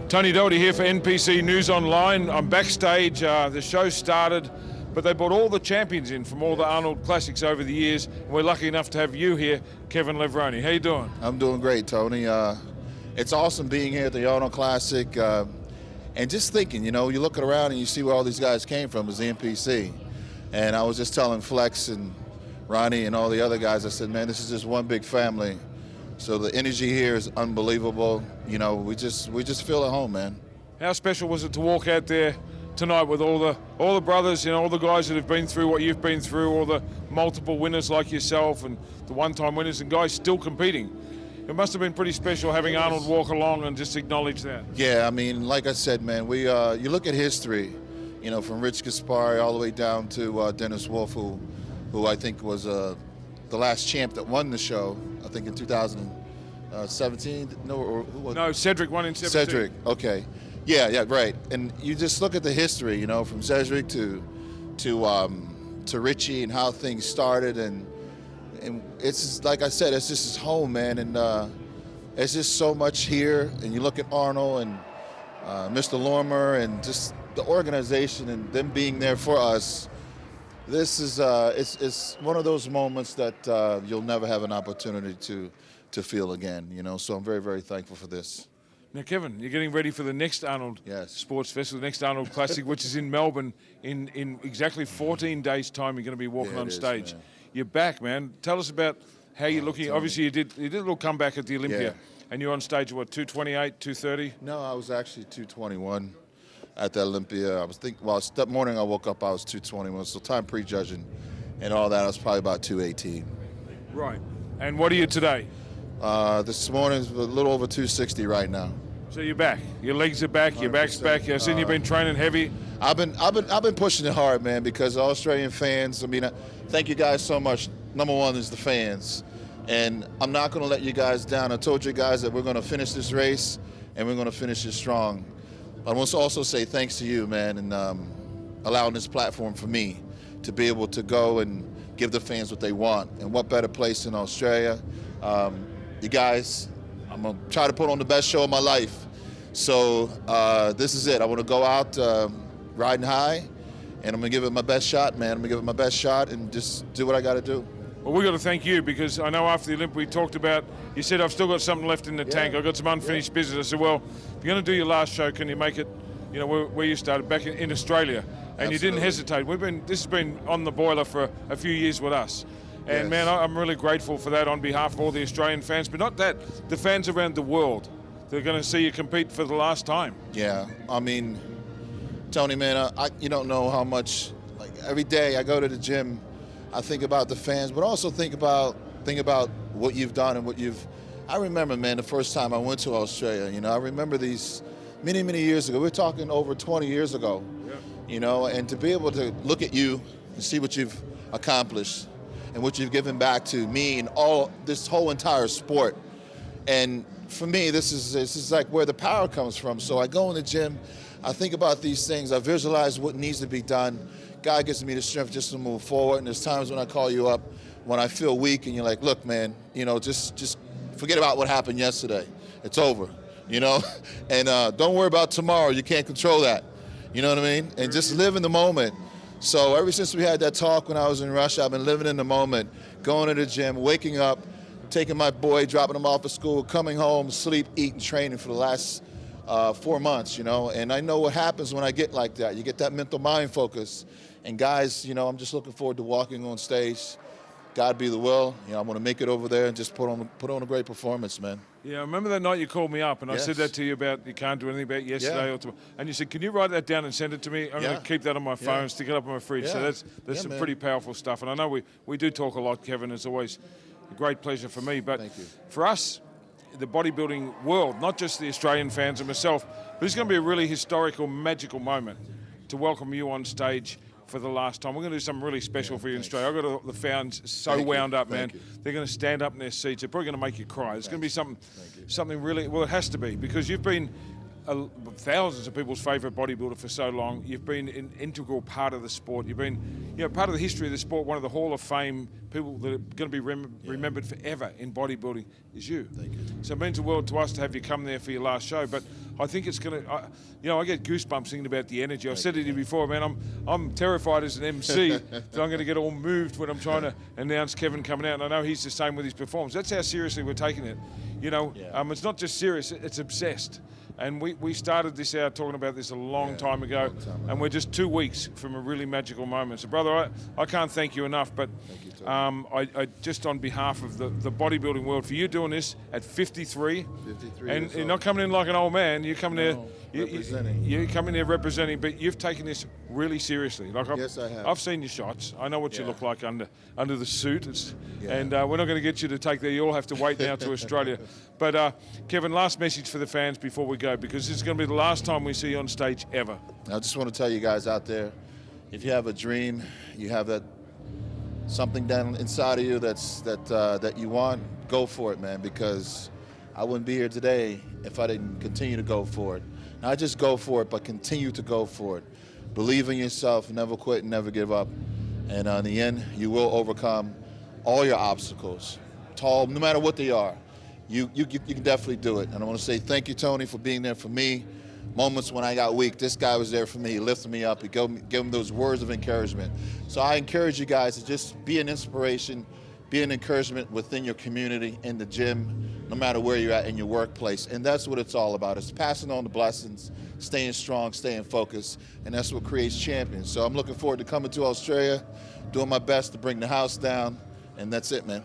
Tony Doherty here for NPC News Online. I'm backstage. The show started, but they brought all the champions in from all the Arnold Classics over the years. We're lucky enough to have you here, Kevin Levrone. How you doing? I'm doing great, Tony. It's awesome being here at the Arnold Classic. And just thinking, you look around and you see where all these guys came from is the NPC. And I was just telling Flex and Ronnie and all the other guys, I said, man, this is just one big family. So the energy here is unbelievable. We just feel at home, man. How special was it to walk out there tonight with all the brothers, all the guys that have been through what you've been through, all the multiple winners like yourself and the one-time winners and guys still competing? It must have been pretty special having Arnold walk along and just acknowledge that. Yeah, I mean, like I said, man, you look at history, from Rich Gaspari all the way down to Dennis Wolf, who I think was the last champ that won the show, I think in 2017. No, Cedric won in 17. Cedric, okay. Yeah, right. And you just look at the history, from Cedric to Richie and how things started, and it's just, like I said, it's just his home, man, and it's just so much here. And you look at Arnold and Mr. Lormer and just the organization and them being there for us. This is it's one of those moments that you'll never have an opportunity to feel again, So I'm very, very thankful for this. Now, Kevin, you're getting ready for the next Arnold Sports Festival, the next Arnold Classic, which is in Melbourne in exactly 14 days' time. You're going to be walking on stage. You're back, man. Tell us about how you're looking. Obviously, you did a little comeback at the Olympia, and you're on stage at what, 228, 230? No, I was actually 221 at the Olympia. I was that morning I woke up, I was 221. So time prejudging and all that, I was probably about 218. Right. And what are you today? This morning is a little over 260 right now. So you're back. Your legs are back. Your back's back. I've seen you've been training heavy. I've been pushing it hard, man, because Australian fans. I mean, thank you guys so much. Number one is the fans, and I'm not going to let you guys down. I told you guys that we're going to finish this race, and we're going to finish it strong. I want to also say thanks to you, man, and allowing this platform for me to be able to go and give the fans what they want. And what better place in Australia? You guys, I'm going to try to put on the best show of my life. So this is it. I want to go out riding high, and I'm going to give it my best shot, man. I'm going to give it my best shot and just do what I got to do. Well, we got to thank you, because I know after the Olympic we talked about, you said, I've still got something left in the tank. I've got some unfinished business. I said, well, if you're going to do your last show, can you make it, where you started, back in Australia? And you didn't hesitate. This has been on the boiler for a few years with us. And man, I'm really grateful for that on behalf of all the Australian fans, but not that, the fans around the world. They're going to see you compete for the last time. Yeah, I mean, Tony, man, you don't know how much, every day I go to the gym, I think about the fans, but also think about what you've done and what I remember, man, the first time I went to Australia, I remember these many, many years ago. We're talking over 20 years ago, and to be able to look at you and see what you've accomplished and what you've given back to me and this whole entire sport. And for me, this is like where the power comes from. So I go in the gym, I think about these things, I visualize what needs to be done. God gives me the strength just to move forward. And there's times when I call you up when I feel weak and you're like, look, man, just forget about what happened yesterday. It's over, and don't worry about tomorrow. You can't control that. You know what I mean? And just live in the moment. So ever since we had that talk when I was in Russia, I've been living in the moment, going to the gym, waking up, taking my boy, dropping him off at school, coming home, sleep, eat, and training for the last 4 months, And I know what happens when I get like that. You get that mental mind focus. And guys, I'm just looking forward to walking on stage. God be the will. I'm going to make it over there and just put on a great performance, man. Yeah, I remember that night you called me up and I said that to you about you can't do anything about yesterday or tomorrow. And you said, can you write that down and send it to me? I'm going to keep that on my phone, stick it up on my fridge. So that's some pretty powerful stuff. And I know we do talk a lot, Kevin. It's always a great pleasure for me. But for us, the bodybuilding world, not just the Australian fans and myself, but it's going to be a really historical, magical moment to welcome you on stage for the last time. We're going to do something really special for you in Australia. I've got the fans so wound up, man. They're going to stand up in their seats. They're probably going to make you cry. It's going to be something really, well, it has to be, because you've been thousands of people's favourite bodybuilder for so long. You've been an integral part of the sport. You've been, part of the history of the sport. One of the Hall of Fame people that are going to be remembered forever in bodybuilding is you. Thank you. So it means the world to us to have you come there for your last show. But I think it's going to, I get goosebumps thinking about the energy. I've said it to you before, man. I'm terrified as an MC that I'm going to get all moved when I'm trying to announce Kevin coming out. And I know he's the same with his performance. That's how seriously we're taking it. It's not just serious, it's obsessed. And we started this out talking about this a long time ago, and we're just 2 weeks from a really magical moment. So, brother, I can't thank you enough, but I just on behalf of the bodybuilding world, for you doing this at 53, and you're not coming in like an old man, you're coming there representing. You're coming there representing, but you've taken this really seriously. Yes, I have. I've seen your shots. I know what you look like under the suit, and we're not going to get you to take that. You all have to wait now to Australia. But Kevin, last message for the fans before we go, because this is going to be the last time we see you on stage ever. I just want to tell you guys out there, if you have a dream, you have that something down inside of you that you want, go for it, man, because I wouldn't be here today if I didn't continue to go for it. Not just go for it, but continue to go for it. Believe in yourself, never quit, and never give up. And in the end, you will overcome all your obstacles, tall, no matter what they are. You can definitely do it. And I want to say thank you, Tony, for being there for me. Moments when I got weak, this guy was there for me. He lifted me up. He gave me those words of encouragement. So I encourage you guys to just be an inspiration, be an encouragement within your community, in the gym, no matter where you're at in your workplace. And that's what it's all about. It's passing on the blessings, staying strong, staying focused, and that's what creates champions. So I'm looking forward to coming to Australia, doing my best to bring the house down, and that's it, man.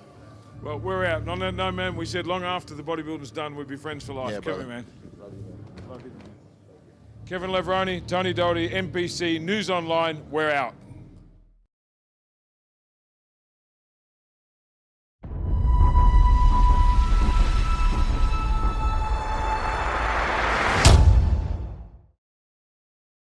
Well, we're out. On that note, man, we said long after the bodybuilding's done, we'd be friends for life. Yeah, Kevin, man. Kevin Levrone, Tony Doherty, NBC, News Online, we're out.